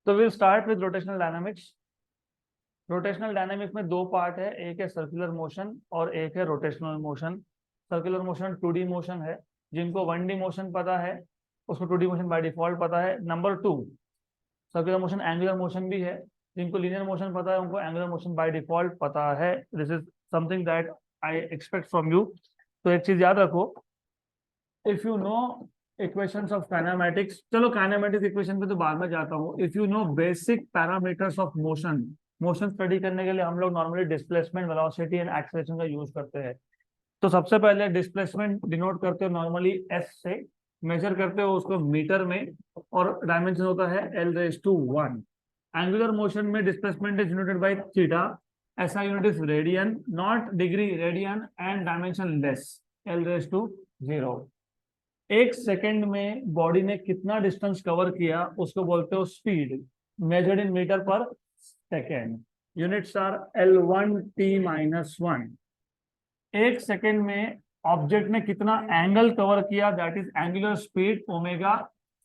तो will start with rotational dynamics. Rotational dynamics में दो पार्ट है, एक है सर्कुलर मोशन और एक है rotational motion. Circular motion 2D motion है, जिनको 1D मोशन पता है उसको 2D मोशन बाय डिफॉल्ट पता है। Number 2, circular motion angular motion भी है, जिनको लीनियर मोशन पता है उनको एंगुलर मोशन बाय डिफॉल्ट पता है। This is something that I expect from you. तो एक चीज याद रखो, if you know equations of kinematics, चलो काइनेमैटिक्स इक्वेशन पे तो बाद में जाता हूँ। If you know basic parameters of motion, motion study करने के लिए हम लोग normally displacement, velocity and acceleration का यूज करते हैं। तो सबसे पहले डिस्प्लेसमेंट डिनोट करते हो नॉर्मली एस से, मेजर करते हो उसको मीटर में, और डायमेंशन होता है L⁻1। एंगुलर मोशन में displacement is denoted by theta, SI unit is radian, not degree, radian, and dimension less, L⁻0। एक सेकंड में बॉडी ने कितना डिस्टेंस कवर किया उसको बोलते हो speed, measured in metre per second. Units are L1t-1। एक सेकंड में ऑब्जेक्ट ने कितना एंगल कवर किया, that is angular speed, omega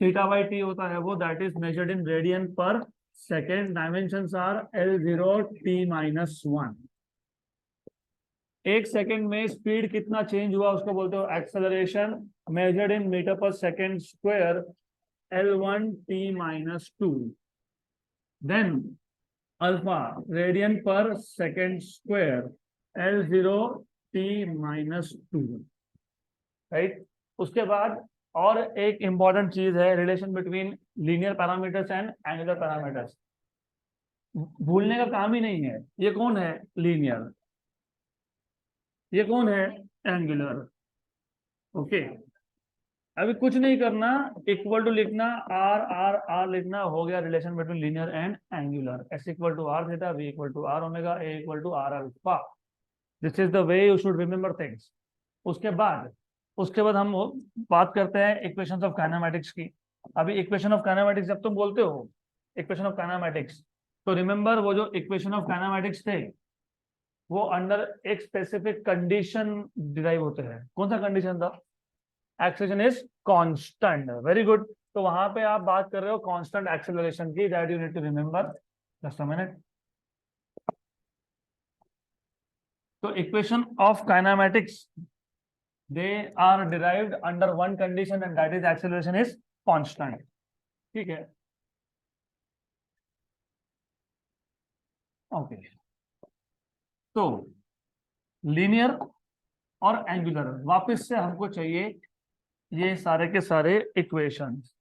theta by t होता है वो, that is measured in radian per second. Dimensions are L0t-1। एक सेकंड में स्पीड कितना चेंज हुआ उसको बोलते हो acceleration, measured in metre per second square, L1t-2। Then alpha, radian per second square, L0t-2। Right. उसके बाद और एक इंपॉर्टेंट चीज है, relation between linear parameters and angular parameters. भूलने का काम ही नहीं है। ये कौन है लीनियर, ये कौन है एंगुलर। ओके, अभी कुछ नहीं करना, इक्वल टू लिखना, आर आर आर लिखना, हो गया relation between linear and angular. S equal to r theta, v equal to r omega, a equal to r alpha. This is the way you should remember things. उसके बाद हम बात करते हैं equations of kinematics की। अभी equation of kinematics जब तुम बोलते हो इक्वेशन ऑफ काइनेमैटिक्स, तो रिमेंबर वो जो इक्वेशन ऑफ काइनेमैटिक्स थे वो अंडर एक स्पेसिफिक कंडीशन डिराइव होते हैं। कौन सा कंडीशन था? Acceleration is constant. Very good. तो वहां पे आप बात कर रहे हो कांस्टेंट एक्सेलरेशन की, that you need to remember. Just a minute. तो equation of kinematics, they are derived under one condition and that is acceleration is constant। ठीक है, ओके। तो लीनियर और एंगुलर वापस से हमको चाहिए ये सारे के सारे इक्वेशंस।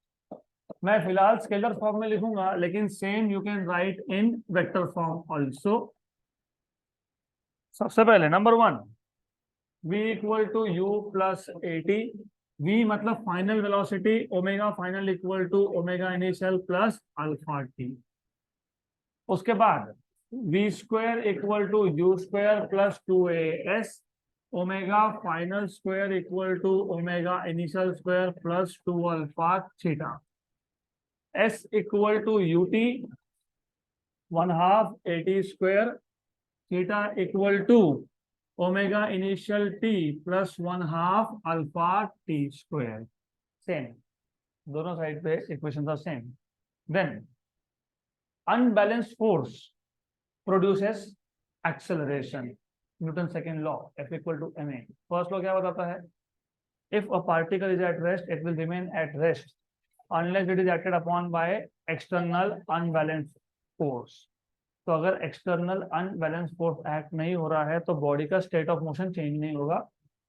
मैं फिलहाल स्केलर फॉर्म में लिखूंगा, लेकिन same you can write in vector form also. सबसे पहले number 1, v equal to u plus AT। v मतलब final velocity, omega final equal to omega initial plus alpha t. उसके बाद v square equal to u square plus 2as, omega final square equal to omega initial square plus 2 alpha theta. s equal to ut 1/2 AT square, theta equal to omega initial t plus 1/2 alpha t square. Same, दोनों side पे equation are same. Then unbalanced force produces acceleration, Newton's second law, F equal to ma। First law क्या बताता है? if a particle is at rest it will remain at rest unless it is acted upon by external unbalanced force। तो अगर external unbalance force act नहीं हो रहा है तो बॉडी का स्टेट ऑफ मोशन चेंज नहीं होगा।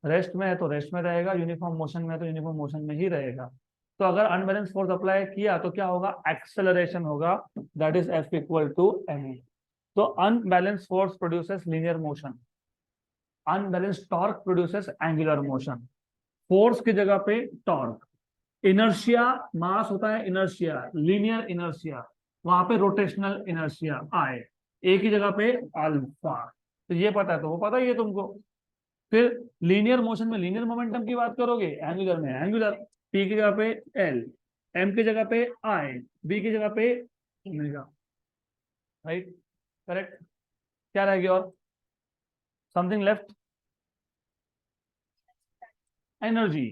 रेस्ट में है तो रेस्ट में रहेगा, यूनिफॉर्म मोशन में है तो यूनिफॉर्म मोशन में ही रहेगा। तो अगर अनबैलेंस फोर्स अप्लाई किया तो क्या होगा? एक्सेलरेशन होगा, that is F equal to ma। तो unbalance force produces linear motion, unbalance torque produces angular motion. Force की जगह पे टॉर्क, इनर्शिया मास होता है इनर्शिया, लीनियर इनर्शिया, वहां पे रोटेशनल इनर्शिया आए, एक ही जगह पे अल्फा। तो ये पता है, तो वो पता ही है तुमको। फिर लीनियर मोशन में लीनियर मोमेंटम की बात करोगे, एंगुलर में एंगुलर, टी की जगह पे एल, एम की जगह पे आई, बी की जगह पे ओमेगा। Right, correct. क्या रहेगी और? Something left? Energy,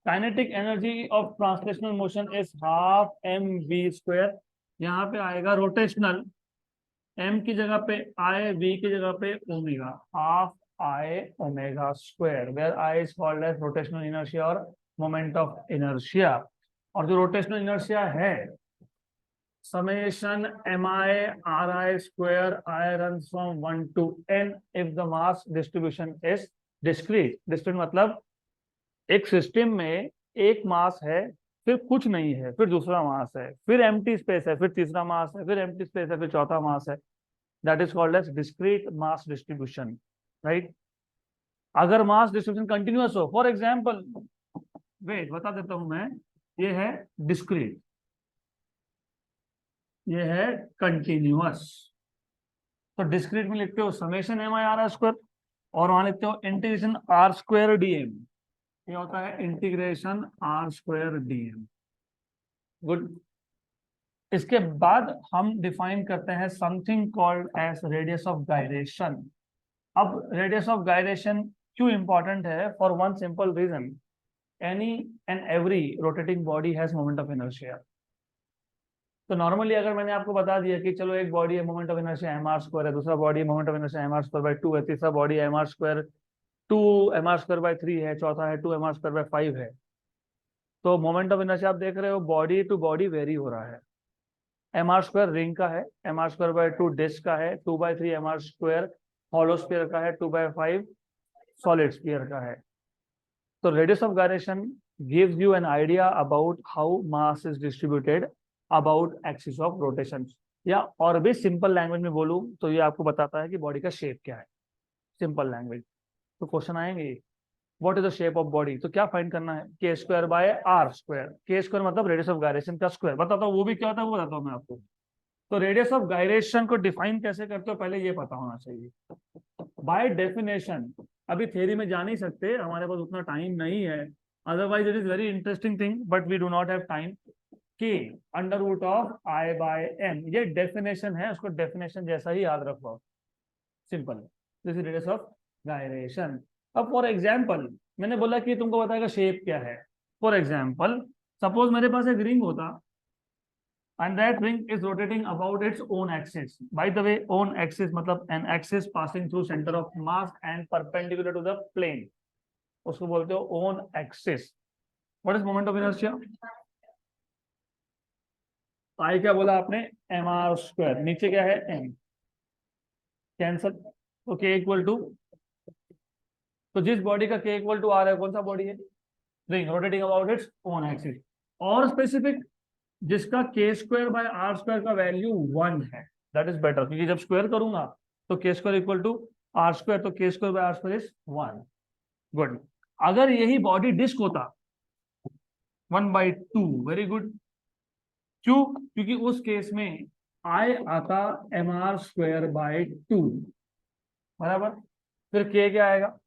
kinetic energy of translational motion is 12 mv square. यहाँ पे आएगा रोटेशनल, m की जगह पे I, v की जगह पे omega, half I omega square, where I is called as rotational inertia और मोमेंट ऑफ इनर्शिया। और जो रोटेशनल इनर्शिया है, summation mi ri square I runs from 1 to n if the mass distribution is discrete। discrete मतलब एक system में एक मास है, फिर कुछ नहीं है, फिर दूसरा मास है, फिर एम्प्टी स्पेस है, फिर तीसरा मास है, फिर एम्प्टी स्पेस है, फिर चौथा मास है। That is called as discrete mass distribution, right. अगर मास डिस्ट्रीब्यूशन कंटिन्यूअस हो, फॉर एग्जांपल, वेट बता देता हूं मैं, ये है डिस्क्रीट, ये है कंटिन्यूअस। तो डिस्क्रीट में लिखते हो summation m i r square, और वहां लिखते हो इंटीग्रेशन आर स्क्वायर डीएम। ये होता है integration r square dm. Good. इसके बाद हम डिफाइन करते हैं something called as radius of gyration. अब रेडियस ऑफ गायरेशन क्यों इंपॉर्टेंट है? For one simple reason, any and every rotating body has moment of inertia. तो नॉर्मली अगर मैंने आपको बता दिया कि चलो एक बॉडी है moment of inertia m are square है, दूसरा body moment of inertia m are square by 2 है, तीसरा body m are square 2 m are square by 3 है, चौथा है 2 एम आर स्क्वायर बाय 5 है। तो मोमेंट ऑफ इनर्शिया आप देख रहे हो बॉडी टू बॉडी वेरी हो रहा है। एम आर स्क्वायर रिंग का है, m are square by 2 disc का है, 2/3 m are square hollow sphere का है, 2/5 सॉलिड स्फीयर का है। तो radius of gyration gives you an idea about how mass is distributed about axis of rotation. या और भी सिंपल लैंग्वेज में बोलूं तो ये आपको बताता है कि बॉडी का शेप क्या है, सिंपल लैंग्वेज। तो क्वेश्चन आएंगे, what is the shape of body? तो क्या फाइंड करना है? K square by are square. K square मतलब रेडियस ऑफ गायरेशन का स्क्वायर। बताता हूँ वो भी क्या होता है, वो बताता हूँ मैं आपको। तो रेडियस ऑफ गायरेशन को डिफाइन कैसे करते हो, पहले ये पता होना चाहिए। बाय डेफिनेशन, अभी थ्योरी में जा नहीं सकते, हमारे पास उतना टाइम नहीं है, otherwise it is very interesting thing, but we do not have time. K under root of I by M, ये डेफिनेशन है, उसको डेफिनेशन जैसा ही याद रखो, simple. This is radius of gyration. अब फॉर एग्जाम्पल मैंने बोला कि तुमको बताएगा शेप क्या है। फॉर एग्जाम्पल सपोज मेरे पास एक रिंग होता and that ring is rotating about its own axis. By the way, own axis मतलब an axis passing through center of mass and perpendicular to the plane, उसको बोलते हो own axis. What is moment of inertia? I क्या बोला आपने? mr square, नीचे क्या है? m, cancel. तो k इक्वल टू, तो जिस बॉडी का k इक्वल टू r है, कौन सा बॉडी है? Ring rotating about its own axis. और स्पेसिफिक, जिसका के स्क्वायर बाय आर स्क्वायर का वैल्यू 1 है, दैट इज बेटर, क्योंकि जब स्क्वायर करूंगा तो k square equal to r square, तो k square by are square is 1। Good. अगर यही बॉडी डिस्क होता 1/2, वेरी गुड। क्यों? क्योंकि उस केस में आई आता एम आर स्क्वायर बाय 2, बराबर। फिर के क्या आएगा?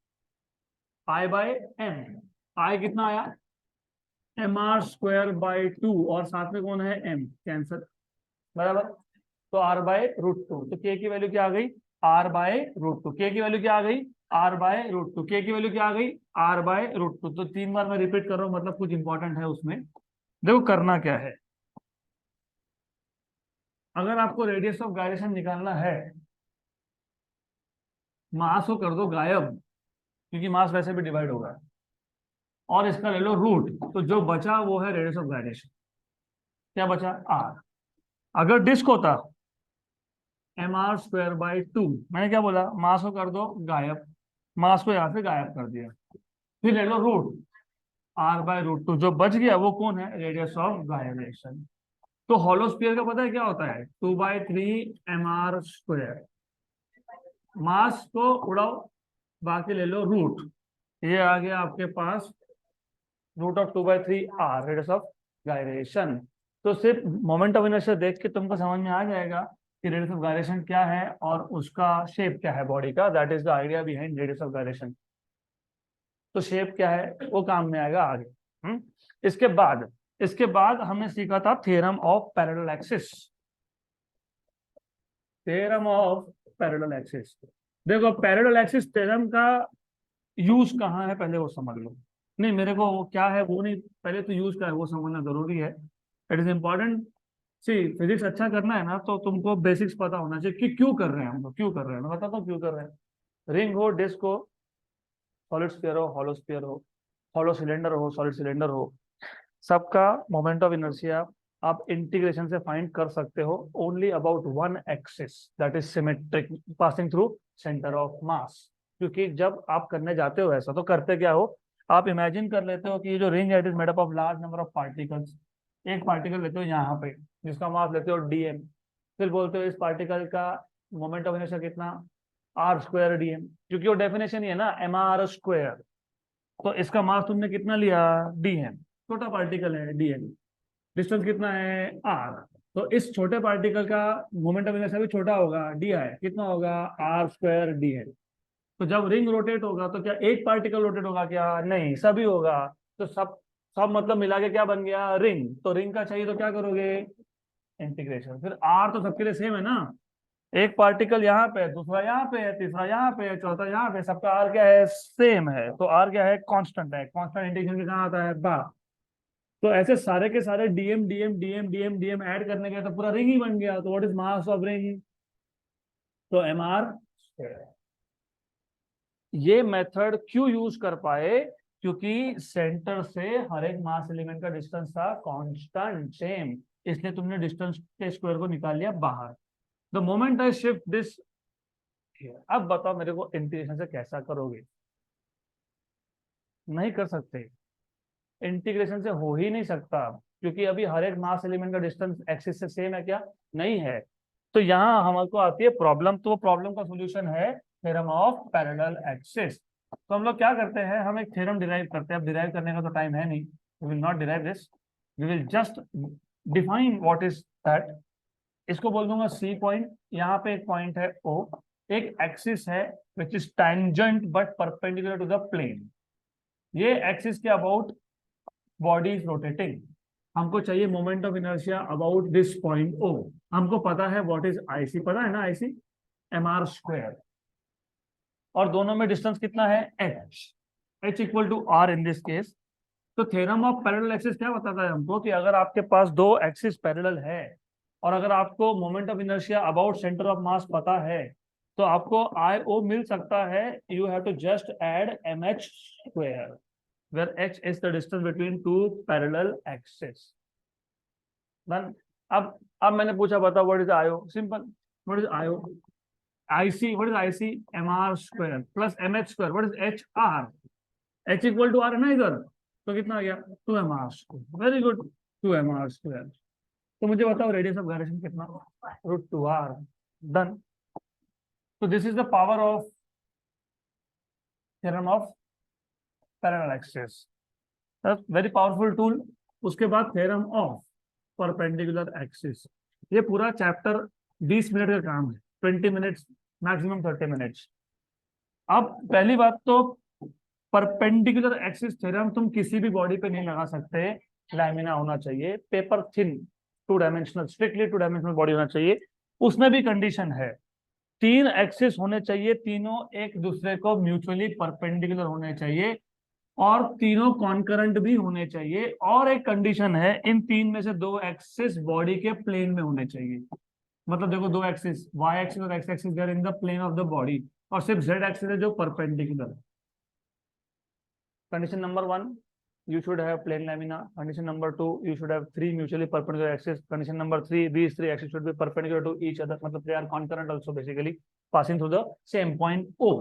आई बाय एम। आई कितना आया? एम आर स्क्वायर बाय 2, और साथ में कौन है? एम, कैंसर, बराबर। तो आर बाय रूट 2, तो के की वैल्यू क्या आ गई? R by root 2। के की वैल्यू क्या आ गई? R by root 2। के की वैल्यू क्या आ गई? R by root 2। तो 3 बार मैं रिपीट कर रहा हूं, मतलब कुछ इंपॉर्टेंट है उसमें। देखो करना क्या है, अगर आपको रेडियस ऑफ गायरेशन निकालना है, मास को कर दो गायब, क्योंकि मास वैसे भी डिवाइड होगा, और इसका ले लो रूट, तो जो बचा वो है रेडियस ऑफ गायरेशन। क्या बचा? आर। अगर डिस्क होता एम आर स्क्वायर बाय 2, मैंने क्या बोला? मास को कर दो गायब, मास को यहां से गायब कर दिया, फिर ले लो रूट, आर बाय रूट 2, जो बच गया वो कौन है? Radius of gyration. तो हॉलो स्फीयर का पता है क्या होता है? 2/3 एम आर स्क्वायर। मास को उड़ाओ, बाकी ले लो रूट, ये आ गया आपके पास root of 2/3 R, radius of gyration. तो सिर्फ मोमेंट ऑफ इनर्शिया देख के तुमको समझ में आ जाएगा कि रेडियस ऑफ गायरेशन क्या है और उसका शेप क्या है बॉडी का। That is the idea behind radius of gyration. तो शेप क्या है वो काम में आएगा आगे। इसके बाद हमने सीखा था theorem of parallel axis. Theorem of parallel axis, देखो पैरेलल एक्सिस थ्योरम का यूज कहाँ है पहले वो समझ लो। नहीं, मेरे को वो क्या है वो नहीं, पहले तो यूज क्या है वो समझना जरूरी है। It is important see physics अच्छा करना है ना तो तुमको बेसिक्स पता होना चाहिए कि क्यों कर रहे हैं हम लोग, क्यों कर रहे हैं, मैं बताता हूँ क्यों कर रहे हैं। रिंग हो, डिस्क हो, सॉलिड स्फीयर हो, हॉलो स्फीयर हो, हॉलो सिलेंडर हो, सॉलिड सिलेंडर हो, सबका मोमेंट ऑफ इनर्शिया आप इंटीग्रेशन से फाइंड कर सकते हो only about one axis that is symmetric passing through centre of मास। क्योंकि जब आप करने जाते हो ऐसा तो करते क्या हो, आप इमेजिन कर लेते हो कि ये जो रिंग है it is made up of large number of particles. एक पार्टिकल लेते हो यहाँ पे जिसका मास लेते हो डीएम, फिर बोलते हो इस पार्टिकल का मोमेंट ऑफ इनर्शिया कितना, आर स्क्वायर डीएम, क्योंकि वो डेफिनेशन ही है ना एम आर स्क्वायर। तो इसका मास तुमने कितना लिया, डीएम, छोटा पार्टिकल है डीएम, डिस्टेंस कितना है आर, तो इस छोटे पार्टिकल का मोमेंट ऑफ इनर्शिया भी छोटा होगा, डी है कितना होगा, आर स्क्वायर डी है। तो जब रिंग रोटेट होगा तो क्या एक पार्टिकल रोटेट होगा, क्या नहीं, सभी होगा। तो सब सब मतलब मिला के क्या बन गया, रिंग। तो रिंग का चाहिए तो क्या करोगे, इंटीग्रेशन। फिर आर तो सबके लिए सेम है ना, एक पार्टिकल यहाँ पे, दूसरा यहाँ पे है, तीसरा यहाँ पे है, चौथा यहाँ पे, सबका आर क्या है, सेम है। तो आर क्या है, कांस्टेंट है, कांस्टेंट इंटीग्रेशन के कहाँ आता है, बा। तो ऐसे सारे के सारे DM DM DM DM DM add करने के तो पूरा रिंग ही बन गया। तो what is mass of ring, तो एम आर। ये मेथड क्यों यूज कर पाए, क्योंकि सेंटर से हर एक मास एलिमेंट का डिस्टेंस था कांस्टेंट सेम, इसलिए तुमने डिस्टेंस के स्क्वायर को निकाल लिया बाहर। The moment I shift this, अब बताओ मेरे को इंटीग्रेशन से कैसा करोगे, नहीं कर सकते, इंटीग्रेशन से हो ही नहीं सकता, क्योंकि अभी हर एक मास एलिमेंट का डिस्टेंस एक्सिस से सेम है क्या, नहीं है। तो यहाँ हमको आती है प्रॉब्लम, तो प्रॉब्लम का सॉल्यूशन है थ्योरम ऑफ पैरेलल एक्सिस। तो हम लोग क्या करते हैं, हम एक थ्योरम डिराइव करते हैं। अब डिराइव करने का तो टाइम है नहीं, we will not derive this, we will just define what is that. इसको बोल दूंगा सी पॉइंट, यहाँ पे एक पॉइंट है ओ, एक एक्सिस है which is tangent but perpendicular to the plane. ये एक्सिस के अबाउट बॉडी इज रोटेटिंग, हमको चाहिए moment of inertia about this point O. हमको पता है व्हाट इज आईसी, पता है ना आईसी, एम आर स्क्वायर, और दोनों में डिस्टेंस कितना है, h, h equal to r in this case. तो थ्योरम ऑफ पैरेलल एक्सिस क्या बताता है हमको, कि अगर आपके पास दो एक्सिस पैरेलल है और अगर आपको moment of inertia about centre of mass पता है तो आपको आई ओ मिल सकता है, you have to just add m h square where h is the distance between two parallel axes. Then अब मैंने पूछा बताओ what is IO, simple, what is IO, IC, what is IC, MR square plus MH square, what is HR, H equal to R है ना इधर, तो कितना आ गया 2MR square, very good, 2MR square। तो मुझे बताओ रेडियस ऑफ गायरेशन कितना, √2R, डन। तो this is the power of theorem of parallel axis, very powerful tool. उसके बाद थ्योरम ऑफ परपेंडिकुलर एक्सिस, ये पूरा चैप्टर 20 मिनट का काम है, 20 मिनट्स मैक्सिमम 30 मिनट्स। अब पहली बात तो परपेंडिकुलर एक्सिस थ्योरम तुम किसी भी बॉडी पे नहीं लगा सकते, लैमिना होना चाहिए, paper thin, two dimensional, strictly two dimensional body होना चाहिए। उसमें भी कंडीशन है, तीन एक्सिस होने चाहिए, तीनों एक दूसरे को म्यूचुअली परपेंडिकुलर होने चाहिए और तीनों कॉन्करेंट भी होने चाहिए। और एक कंडीशन है, इन तीन में से दो एक्सिस बॉडी के प्लेन में होने चाहिए। मतलब देखो दो एक्सिस, वाई एक्सिस और x axis in the plane of the body, और सिर्फ जेड एक्सिस है जो परपेंडिकुलर है। Condition number 1, you should have plane lamina. Condition number 2, you should have three mutually perpendicular axes. Condition number 3, these three axes should be perpendicular to each other, मतलब they are concurrent also, basically passing through the same point O.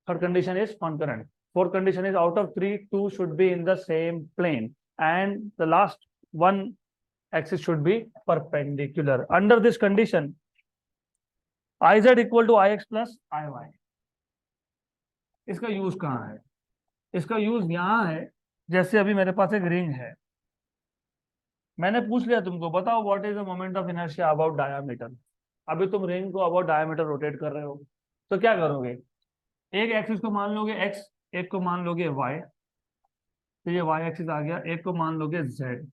Third condition is concurrent. Fourth condition is out of 3, 2 should be in the same plane, and the last one axis should be perpendicular. Under this condition, Iz equal to Ix plus Iy. इसका use कहाँ है, इसका use यहाँ है, जैसे अभी मेरे पास एक रिंग है, मैंने पूछ लिया तुमको बताओ what is the moment of inertia about diameter. अभी तुम रिंग को अबाउट डायमीटर रोटेट कर रहे हो, तो क्या करोगे, एक एक्सिस को मान लोगे एक्स, एक को मान लोगे वाई, तो ये वाई एक्सिस आ गया, एक को मान लोगे जेड।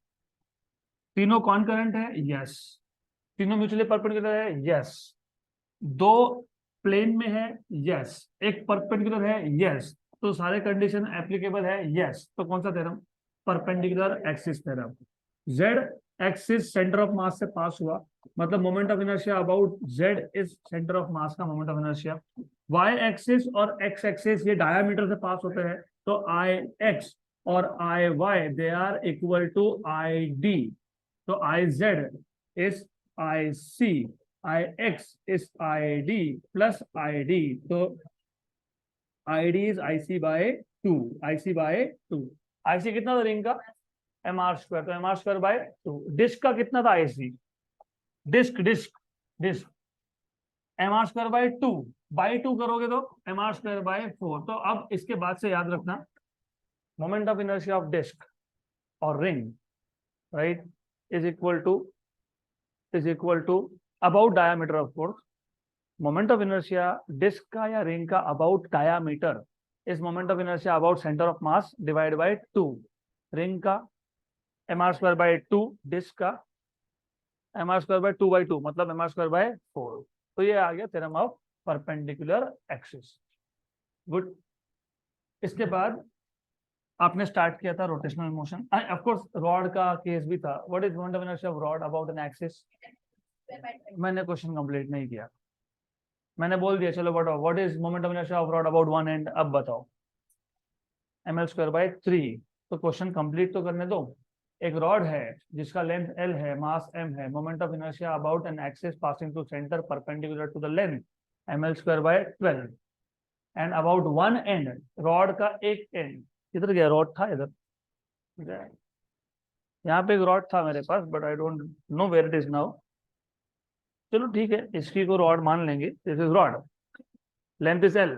तीनों कॉन्करेंट है, यस। तीनों म्यूचुअली परपेंडिकुलर है, यस। दो प्लेन में है, यस। एक परपेंडिकुलर है, यस। तो सारे कंडीशन एप्लीकेबल है, यस। तो कौन सा theorem, perpendicular axis theorem. Z X is centre of mass से पास हुआ, मतलब moment of inertia about Z is centre of mass का moment of inertia. Y axis और एक्स एक्सिस ये डायमीटर से पास होते हैं, तो आई एक्स और I Y they are equal to I D. तो I Z is I C, I X is I D plus I D, तो I D is I C by two, I C by two. I C कितना था ring का, M are square, तो M are square by two. Disc का कितना था I C, disc disc disc M are square by two करोगे तो M are square by four. तो अब इसके बाद से याद रखना, moment of inertia of disc और ring, right, is equal to about diameter of course. Moment of inertia disc का या रिंग का about diameter is moment of inertia about centre of mass divide by two. Ring का M are square by two, disc का M are square by two by two, मतलब M are square by four. तो ये आ गया theorem of perpendicular axis. Good. इसके बाद आपने स्टार्ट किया था rotational motion, of course rod का केस भी था। What is moment of inertia of rod about an axis? मैंने क्वेश्चन कंप्लीट नहीं किया, मैंने बोल दिया चलो बताओ what is moment of inertia of rod about one end. अब बताओ m L square by three. तो क्वेश्चन कंप्लीट तो करने दो। एक रॉड है जिसका लेंथ एल है, मास एम है, moment of inertia about an axis passing through centre perpendicular to the length M L square by 12 and about one end, rod का एक एंड किधर गया, रॉड था इधर, यहाँ पे एक रॉड था मेरे पास but I don't know where it is now. चलो ठीक है, इसकी को रॉड मान लेंगे। This is rod, length is L,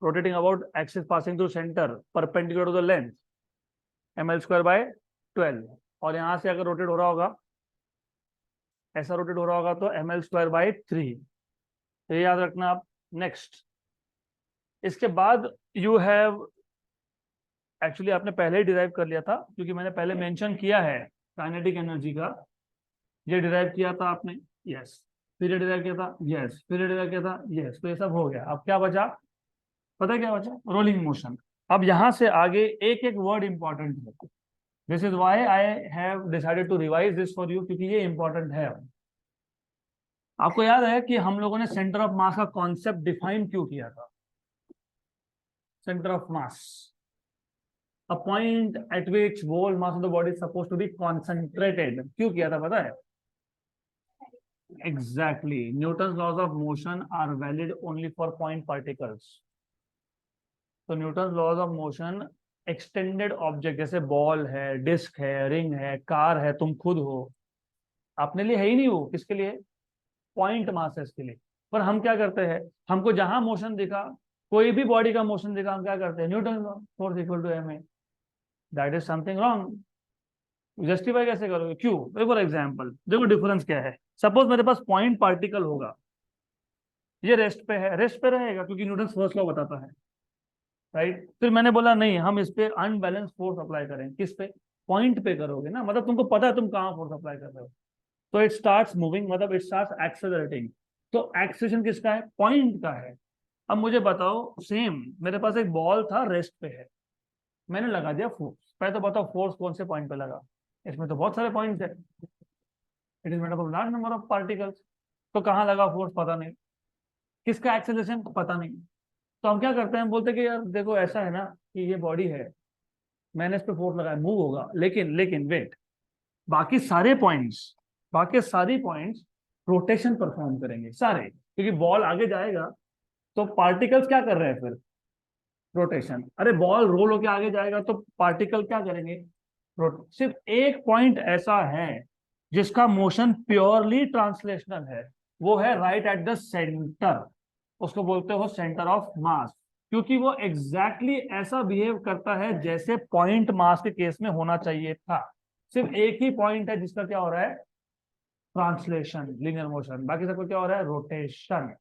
rotating about axis passing through centre perpendicular to the length M L square by 12। और यहाँ से अगर रोटेट हो रहा होगा, ऐसा रोटेट हो रहा होगा तो एम एल स्क्वायर बाय 3। तो ये याद रखना आप। नेक्स्ट, इसके बाद यू हैव, एक्चुअली आपने पहले ही डिराइव कर लिया था क्योंकि मैंने पहले मेंशन किया है काइनेटिक एनर्जी का, ये डिराइव किया था आपने, यस। फिर ये डिराइव किया था, यस। फिर ये डिराइव किया था, यस। तो ये सब हो गया। अब क्या बचा, पता है क्या बचा? Rolling motion. अब यहां से आगे एक एक वर्ड इंपॉर्टेंट है। This is why I have decided to revise this for you, क्योंकि ये इंपॉर्टेंट है। आपको याद है कि हम लोगों ने सेंटर ऑफ मास का कॉन्सेप्ट डिफाइन क्यों किया था? Centre of mass, a point at which whole mass of the body is supposed to be concentrated। क्यों किया था पता है? Exactly, Newton's laws of motion are valid only for point particles। तो Newton's laws of motion extended object जैसे ball है, disc है, ring है, कार है, तुम खुद हो, अपने लिए है ही नहीं वो, किसके लिए? पॉइंट मास है इसके लिए। पर हम क्या करते हैं, हमको जहां मोशन दिखा, कोई भी बॉडी का मोशन दिखा, हम क्या करते हैं? Newton force equal to m a. That is something wrong. Justify कैसे करोगे? क्यों? फॉर एग्जाम्पल देखो डिफरेंस क्या है। सपोज मेरे पास पॉइंट पार्टिकल होगा, ये रेस्ट पे है, रेस्ट पे रहेगा क्योंकि न्यूटन फर्स्ट लॉ बताता है, राइट। फिर मैंने बोला नहीं, हम इस पे अनबैलेंस फोर्स अप्लाई करें। किस पे? पॉइंट पे करोगे ना, मतलब तुमको पता है तुम कहाँ फोर्स अप्लाई कर रहे हो। तो इट स्टार्ट्स मूविंग, मतलब इट स्टार्ट्स एक्सेलरेटिंग। तो एक्सेलरेशन किसका है? पॉइंट का है। अब मुझे बताओ, सेम मेरे पास एक बॉल था, रेस्ट पे है, मैंने लगा दिया फोर्स। पहले तो बताओ फोर्स कौन से पॉइंट पे लगा? इसमें तो बहुत सारे पॉइंट्स है, it is made up of large number of particles. तो कहाँ लगा फोर्स पता नहीं, किसका एक्सेलरेशन पता नहीं। तो हम क्या करते हैं, बोलते हैं कि यार देखो ऐसा है ना कि ये बॉडी है, मैंने इस पे फोर्स लगाया, मूव होगा। लेकिन लेकिन वेट, बाकी सारे पॉइंट्स, बाकी सारी पॉइंट्स रोटेशन परफॉर्म करेंगे सारे, क्योंकि बॉल आगे जाएगा तो पार्टिकल्स क्या कर रहे हैं फिर? रोटेशन। अरे बॉल रोल होके आगे जाएगा तो पार्टिकल क्या करेंगे? सिर्फ एक पॉइंट ऐसा है जिसका मोशन प्योरली ट्रांसलेशनल है, वो है राइट एट द सेंटर। उसको बोलते हो सेंटर ऑफ मास, क्योंकि वो एग्जैक्टली ऐसा बिहेव करता है जैसे पॉइंट मास के केस में होना चाहिए था। सिर्फ एक ही पॉइंट है जिसका क्या हो रहा है? Translation, linear motion. बाकी सबको क्या हो रहा है? Rotation.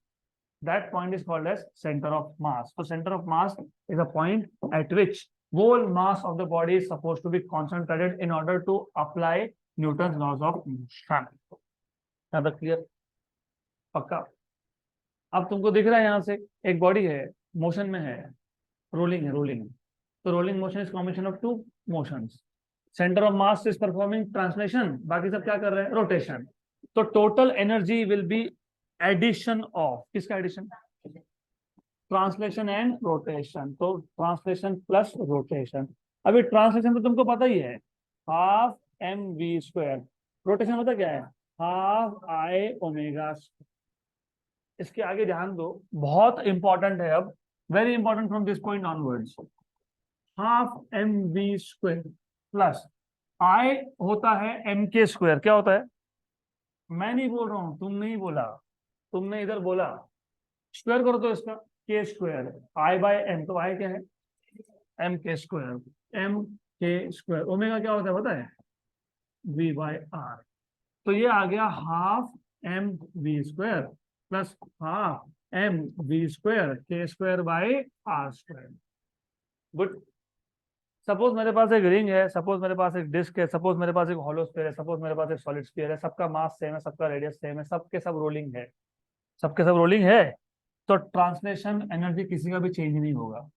That point is called as center of mass। So center of mass is a point at which whole mass of the body is supposed to be concentrated in order to apply Newton's laws of motion। Now the clear? पक्का? अब तुमको दिख रहा है यहाँ से एक body है, मोशन में है, रोलिंग है, रोलिंग। तो rolling motion is combination of two motions, centre of mass is performing translation, बाकी सब क्या कर रहे हैं, रोटेशन। तो total energy will be addition of, किसका एडिशन, ट्रांसलेशन एंड रोटेशन। तो ट्रांसलेशन प्लस रोटेशन। अभी ट्रांसलेशन तो तुमको पता ही है, half M we square. Rotation पता क्या है, हाफ आई ओमेगा। इसके आगे ध्यान दो, बहुत इंपॉर्टेंट है अब, very important from this point onwards. Half M we square plus I होता है एम के स्क्वायर। क्या होता है, मैं नहीं बोल रहा हूं, तुम नहीं बोला, तुमने इधर बोला। स्क्वायर करो तो इसका के स्क्वायर, आई बाय एम, तो आई क्या है, एम के स्क्वायर। एम के स्क्वायर ओमेगा क्या होता है पता है, वी बाय आर। तो ये आ गया half M we square plus half M we square K square by are square. Good. Suppose मेरे पास एक रिंग है, सपोज मेरे पास एक डिस्क है, सपोज मेरे पास एक हॉलो स्फीयर है, सपोज मेरे पास एक सॉलिड स्फीयर है, सबका मास सेम है, सबका रेडियस सेम है, सबके सब रोलिंग है, सबके सब रोलिंग है। तो ट्रांसलेशन एनर्जी किसी का भी चेंज नहीं होगा,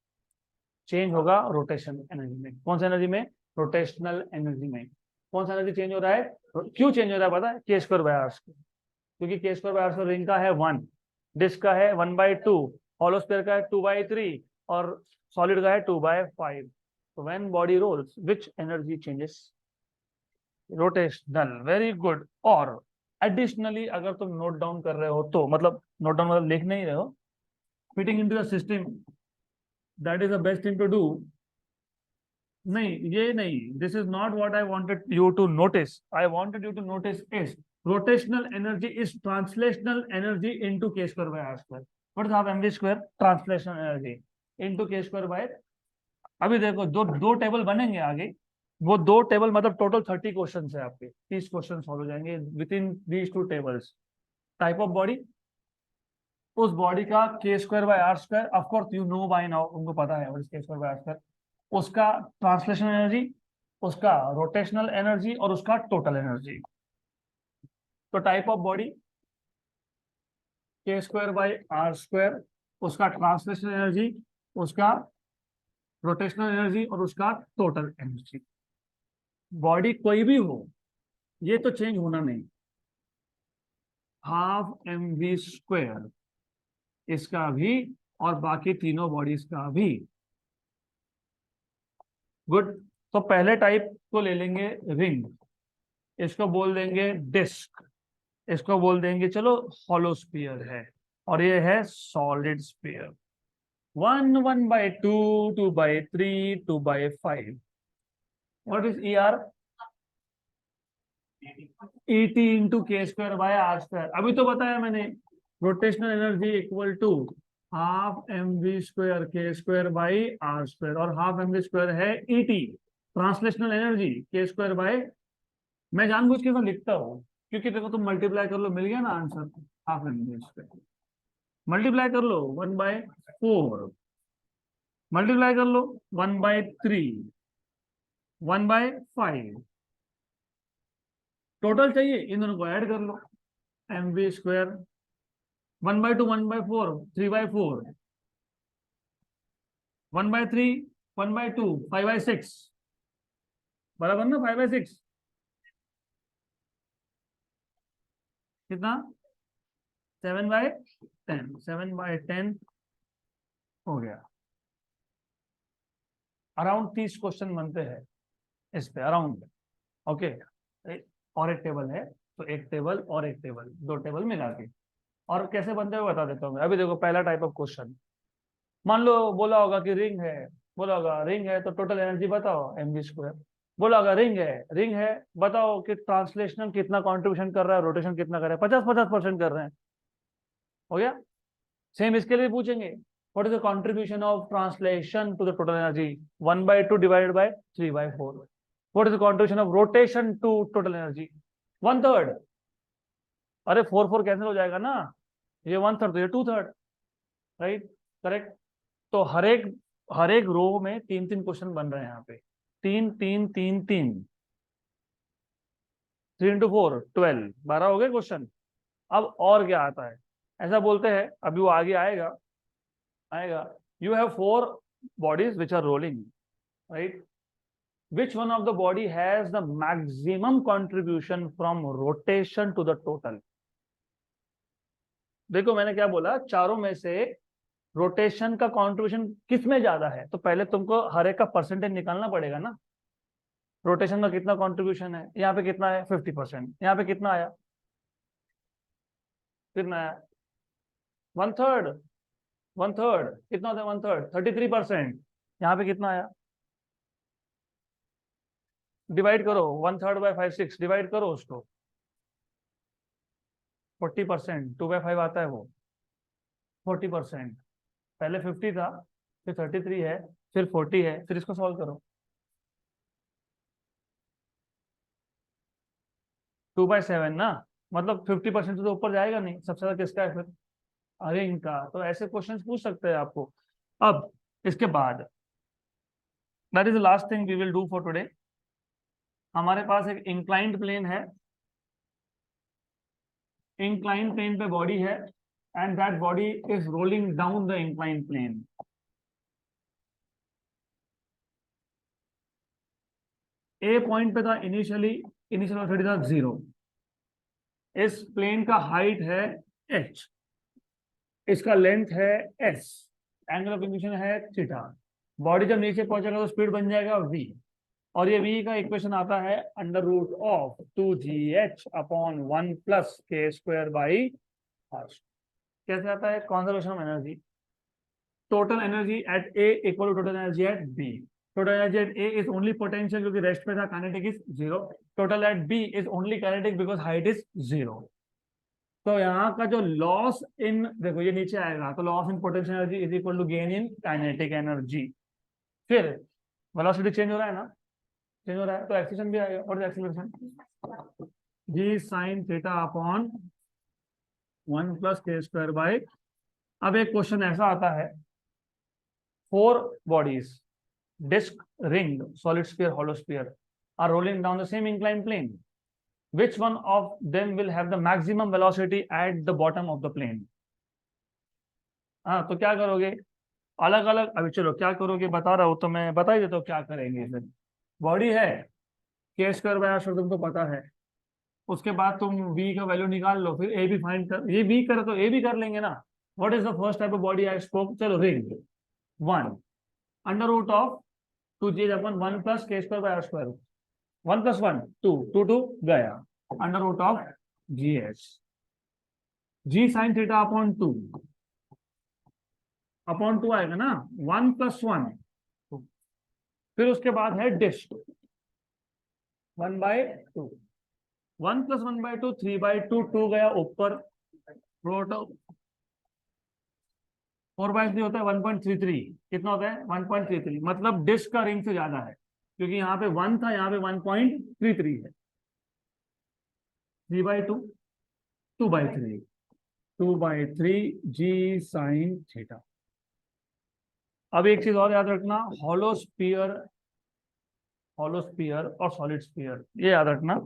चेंज होगा रोटेशन एनर्जी में। कौन सा एनर्जी में, रोटेशनल एनर्जी में। कौन सा एनर्जी चेंज हो रहा है, क्यों चेंज हो रहा है पता है, K square by are square. क्योंकि k square by are square ring का है 1, डिस्क का है 1/2, हॉलो स्फीयर का है 2/3 और सॉलिड का है 2/5। तो when body rolls which energy changes, rotational. Very good. और एडिशनली अगर तुम नोट डाउन कर रहे हो तो, मतलब नोट डाउन मतलब लिख नहीं रहे हो, fitting into the system, that is the best thing to do. नहीं ये नहीं, this is not what I wanted you to notice. I wanted you to notice is rotational energy is translational energy into K square by are square. What is half M we square, translational energy into K square by. अभी देखो दो दो table बनेंगे आगे, वो दो table मतलब total 30 question है आपके, 30 क्वेश्चन सॉल्व हो जाएंगे with in these two tables. Type of body, उस बॉडी का K square by are square, of course you know by now, उनको पता है K square by are square, उसका ट्रांसलेशन एनर्जी, उसका रोटेशनल एनर्जी और उसका टोटल एनर्जी। तो type of body K square by are square, उसका ट्रांसलेशन एनर्जी, उसका रोटेशनल एनर्जी और उसका टोटल एनर्जी। बॉडी कोई भी हो, ये तो चेंज होना नहीं। हाफ एम वी स्क्वायर इसका भी और बाकी तीनों बॉडीज का भी। गुड। तो पहले टाइप को ले लेंगे रिंग, इसको बोल देंगे डिस्क, इसको बोल देंगे चलो हॉलो स्फीयर है, और ये है solid sphere. 1 1/2 2/3 2/5। What is E R, ET into K square by are square. अभी तो बताया मैंने, rotational energy equal to half M we square K square by R square, और हाफ एम वी स्क्वायर है ET translational energy K square by. मैं जानबूझ के लिखता हूँ क्योंकि देखो तुम मल्टीप्लाई कर लो, मिल गया ना answer, half M we square. Multiply कर लो 1/4, मल्टीप्लाई कर लो 1/3, 1/5, टोटल चाहिए, इन दोनों को ऐड कर लो, एम वी स्क्वायर 1/2 1/4 3/4, 1/3 1/2 5/6, बराबर ना, 5/6 कितना, 7/10, 7/10 हो गया। अराउंड 30 क्वेश्चन बनते हैं इस पे, अराउंड। ओके। और एक टेबल है, तो एक टेबल और एक टेबल, दो टेबल मिला के। और कैसे बनते हुए बता देता हूँ मैं। अभी देखो पहला टाइप ऑफ क्वेश्चन, मान लो बोला होगा कि रिंग है, बोला होगा रिंग है तो टोटल एनर्जी बताओ एम वी स्क्वायर। बोला होगा रिंग है, रिंग है, बताओ कि ट्रांसलेशनल कितना कंट्रीब्यूशन कर रहा है, रोटेशन कितना कर रहा है, 50-50% कर रहे हैं, हो गया। सेम इसके लिए पूछेंगे, what is the contribution of translation to the total energy, 1/2 divided by 3/4। What is the contribution of rotation to total energy, 1/3। अरे 4 4 कैंसिल हो जाएगा ना, ये 1/3 तो ये 2/3, राइट, करेक्ट। तो हर एक रो में 3 3 क्वेश्चन बन रहे हैं यहाँ पे, 3 3 3 3, 3 × 4 12, 12 हो गए क्वेश्चन। अब और क्या आता है, ऐसा बोलते हैं, अभी वो आगे आएगा, आएगा। You have 4 bodies which are rolling, right. Which one of the body has the maximum contribution from rotation to the total? देखो मैंने क्या बोला, चारों में से रोटेशन का कंट्रीब्यूशन किस में ज्यादा है, तो पहले तुमको हर एक का परसेंटेज निकालना पड़ेगा ना। रोटेशन का कितना कंट्रीब्यूशन है, यहाँ पे कितना है 50%, यहाँ पे कितना आया, कितना आया 1/3, 1/3 कितना होता है 1/3 33%, यहाँ पे कितना आया, डिवाइड करो 1/3 बाय 5 6 डिवाइड करो उसको, 40%, 2/5 आता है वो 40%। पहले 50 था, फिर 33 है, फिर 40 है, फिर इसको सॉल्व करो 2/7 ना, मतलब 50% से तो ऊपर जाएगा नहीं, सबसे ज्यादा किसका है फिर, अरे इनका। तो ऐसे क्वेश्चंस पूछ सकते हैं आपको। अब इसके बाद that is the last thing we will do for today. हमारे पास एक इंक्लाइंड प्लेन है, इंक्लाइंड प्लेन पे बॉडी है, and that body is rolling down the inclined plane. A point पे था इनिशियली, इनिशियल वेलोसिटी था 0। इस प्लेन का हाइट है h, इसका लेंथ है s, एंगल ऑफ इंक्लिनेशन है थीटा। बॉडी जब नीचे पहुंचेगा तो स्पीड बन जाएगा v, और ये v का इक्वेशन आता है √2gh upon 1 + k² by r। कैसे आता है, conservation of energy, total energy at a equal to total energy at b। Total energy at a is only potential क्योंकि रेस्ट पे था, kinetic is 0। Total at b is only kinetic because height is 0। तो यहाँ का जो loss in, देखो ये नीचे आएगा, तो loss in potential energy is equal to gain in kinetic energy. फिर वेलोसिटी चेंज हो रहा है ना, चेंज हो रहा है, तो एक्सीलरेशन भी आएगा। और acceleration g sin theta upon 1 + k² by. अब एक क्वेश्चन ऐसा आता है, 4 bodies, disk, ring, solid sphere, hollow sphere are rolling down the same inclined plane. Which one of them will have the maximum velocity at the bottom of the plane? हाँ, तो क्या करोगे, अलग अलग, अभी चलो क्या करोगे बता रहा हूँ, तो मैं बता ही देता हूँ क्या करेंगे। फिर बॉडी है k² बाय r, तुमको पता है। उसके बाद तुम v का वैल्यू निकाल लो, फिर a भी फाइंड कर, ये v करे तो a भी कर लेंगे ना। What is the first type of body I spoke, चलो ring 1 √2g upon 1 + k² by r²। 1 + 1 2, 2 2 गया, √g(h) g sin theta upon 2 आएगा ना, 1 + 1। फिर उसके बाद है डिस्क 1/2, 1 + 1/2 3/2, 2 गया ऊपर, √4/3 होता है 1.33। कितना होता है 1.33, मतलब डिस्क का रिंग से ज्यादा है, क्योंकि यहाँ पे 1 था, यहाँ पे 1.33 है। 3/2 2/3, 2/3 g sin थीटा। अब एक चीज और याद रखना, हॉलो स्फीयर और सॉलिड स्फीयर, ये याद रखना।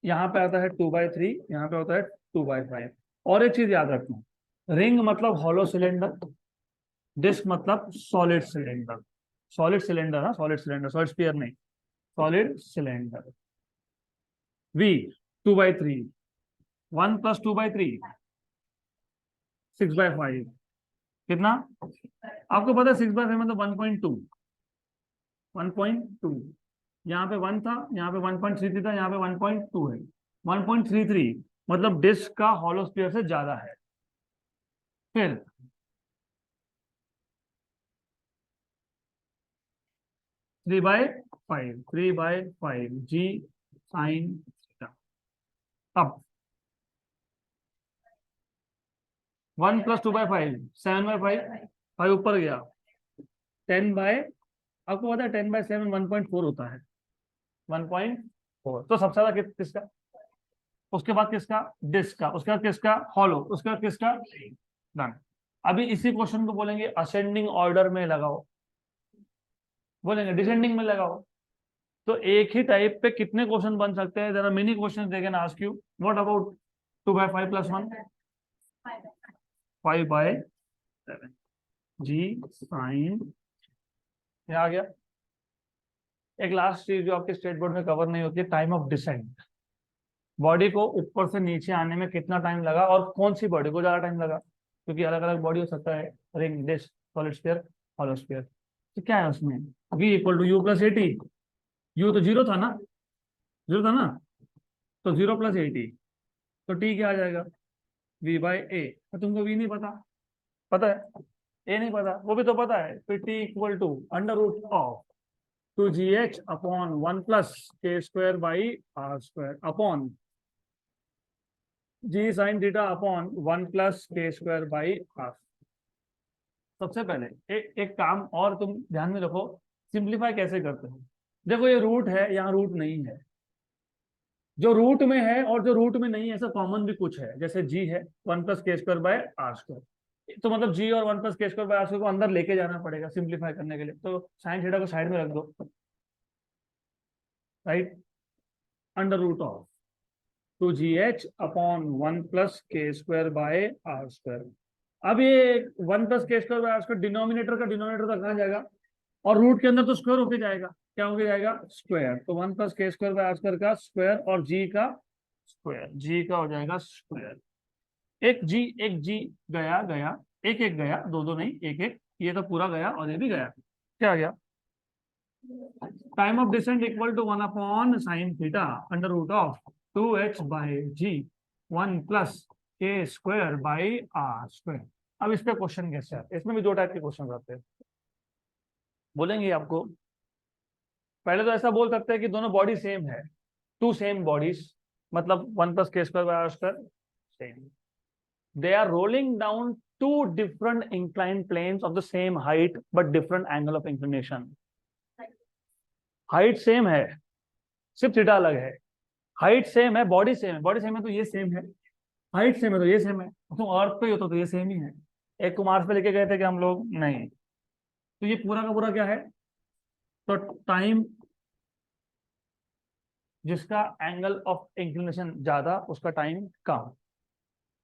यहाँ पे आता है 2/3, यहाँ पे होता है 2/5। और एक चीज याद रखना, रिंग मतलब हॉलो सिलेंडर, डिस्क मतलब सॉलिड सिलेंडर। सॉलिड सिलेंडर, हाँ सॉलिड सिलेंडर, सॉलिड स्फीयर नहीं, सॉलिड सिलेंडर। v 2/3, 1 + 2/3 6/5, कितना आपको पता है 6/5 मतलब 1.2, 1.2। यहाँ पे 1 था, यहाँ पे 1.33 था, यहाँ पे 1.2 है, 1.33 मतलब डिस्क का हॉलो स्फीयर से ज्यादा है। फिर 3/5 g sin थीटा। अब 1 + 2/5 7/5, 5 ऊपर गया, 10 बाय, आपको पता है 10/7 1.4 होता है, 1.4। तो सबसे ज्यादा किसका, उसके बाद किसका, डिस्क का, उसके बाद किसका, हॉलो, उसके बाद किसका, डन। अभी इसी क्वेश्चन को बोलेंगे असेंडिंग ऑर्डर में लगाओ, बोलेंगे डिसेंडिंग में लगाओ। तो एक ही टाइप पे कितने क्वेश्चन बन सकते हैं, जरा many question they can ask you. What about 2/5 + 1 5/7 g sin, ये आ गया। एक लास्ट चीज जो आपके स्टेट बोर्ड में कवर नहीं होती है, टाइम ऑफ डिसेंट। बॉडी को ऊपर से नीचे आने में कितना टाइम लगा और कौन सी बॉडी को ज्यादा टाइम लगा, क्योंकि अलग अलग बॉडी हो सकता है, ring, disc, solid sphere, hollow sphere. तो क्या है उसमें, v equal to U plus A T. U तो जीरो था ना, जीरो था ना, तो जीरो प्लस ए टी, तो टी क्या आ जाएगा, v बाई ए। तो तुमको v नहीं पता, पता है, ए नहीं पता, वो भी तो पता है, फिर T equal to under root of 2gh upon 1 plus K square by R square upon G sine theta upon 1 plus K square by R. सबसे पहले एक काम और तुम ध्यान में रखो, सिंप्लीफाई कैसे करते हो। देखो ये रूट है, यहाँ रूट नहीं है, जो रूट में है और जो रूट में नहीं है ऐसा कॉमन भी कुछ है, जैसे जी है 1 plus K square by are square, तो मतलब जी और 1 plus K square by are square को अंदर लेके जाना पड़ेगा सिंप्लीफाई करने के लिए, तो साइन थीटा को साइड में रख दो, right, under root of 2gh upon 1 plus K square by are square. अब ये 1 plus K square by are square denominator का डिनोमिनेटर तक कहाँ जाएगा, और रूट के अंदर तो स्क्वायर होके जाएगा, क्या होके जाएगा, स्क्वायर, तो 1 plus K square by are square का स्क्वायर और जी का स्क्वायर, जी का हो जाएगा स्क्वायर। एक जी गया गया, एक एक गया, दो दो नहीं, एक एक, ये तो पूरा गया और ये भी गया, क्या आ गया, time of descent equal to 1 upon sine theta under root of 2h by G 1 plus K square by R square. अब इस पे क्वेश्चन कैसे आते हैं, इसमें भी दो टाइप के क्वेश्चन आते हैं, बोलेंगे आपको। पहले तो ऐसा बोल सकते हैं कि दोनों बॉडी सेम है, टू सेम बॉडीज, मतलब 1 plus K square by are square same, they are rolling down two different inclined planes of the same height but different angle of inclination। Height same है, सिर्फ theta अलग है, height same है, body same है, body same है तो ये same है, हाइट सेम है तो ये सेम है, तुम अर्थ पे ही होता तो ये सेम ही है। एक को मार्स पे लेके गए थे कि हम लोग, नहीं, तो ये पूरा का पूरा क्या है, तो टाइम जिसका एंगल ऑफ इंक्लिनेशन ज्यादा उसका टाइम कम,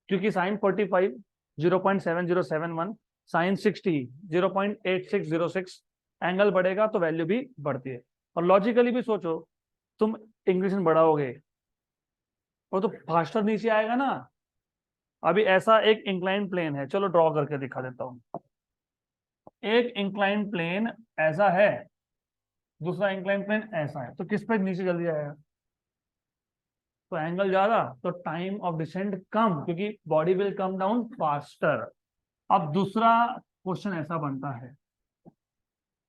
क्योंकि साइन 45 0.7071, साइन 60 0.8606, एंगल बढ़ेगा तो वैल्यू भी बढ़ती है। और लॉजिकली भी सोचो, तुम इंक्लिनेशन बढ़ाओगे वो तो फास्टर नीचे आएगा ना। अभी ऐसा एक इंक्लाइन प्लेन है, चलो ड्रॉ करके दिखा देता हूं, एक इंक्लाइन प्लेन ऐसा है, दूसरा इंक्लाइन प्लेन ऐसा है, तो किस पे नीचे जल्दी आएगा, तो एंगल ज्यादा तो टाइम ऑफ डिसेंट कम, क्योंकि body will come down faster. अब दूसरा क्वेश्चन ऐसा बनता है,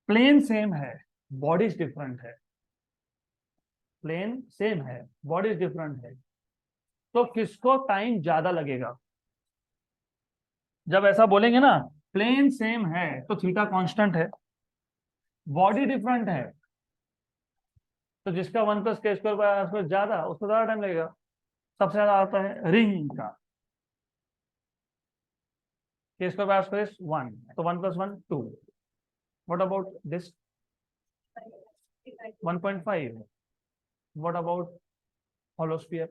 प्लेन सेम है, बॉडीज डिफरेंट है, प्लेन सेम है, बॉडीज डिफरेंट है, तो किसको टाइम ज्यादा लगेगा। जब ऐसा बोलेंगे ना, प्लेन सेम है तो थीटा कांस्टेंट है, बॉडी डिफरेंट है तो जिसका 1 plus K square by are square ज्यादा, उसको ज्यादा टाइम लगेगा। सबसे ज्यादा आता है रिंग का, K square by are square is 1, तो 1 plus 1 2। What about this 1.5। What about hollow sphere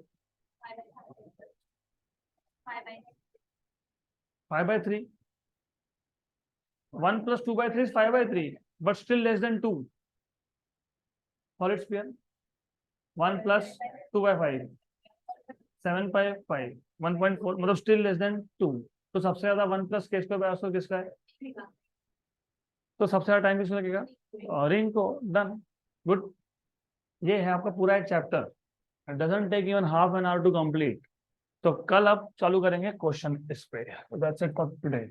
5/3। 1 plus 2/3 is 5/3, but still less than 2। solid sphere 1 plus 2/5 7/5 1.4, मतलब still less than 2। तो सबसे ज्यादा 1 plus K square by are square किसका है, तो सबसे ज्यादा टाइम किसको लगेगा, रिंग को। Done, good. ये है आपका पूरा एक chapter, doesn't take even half an hour to complete. तो कल अब चालू करेंगे क्वेश्चन इस पे। That's it for today.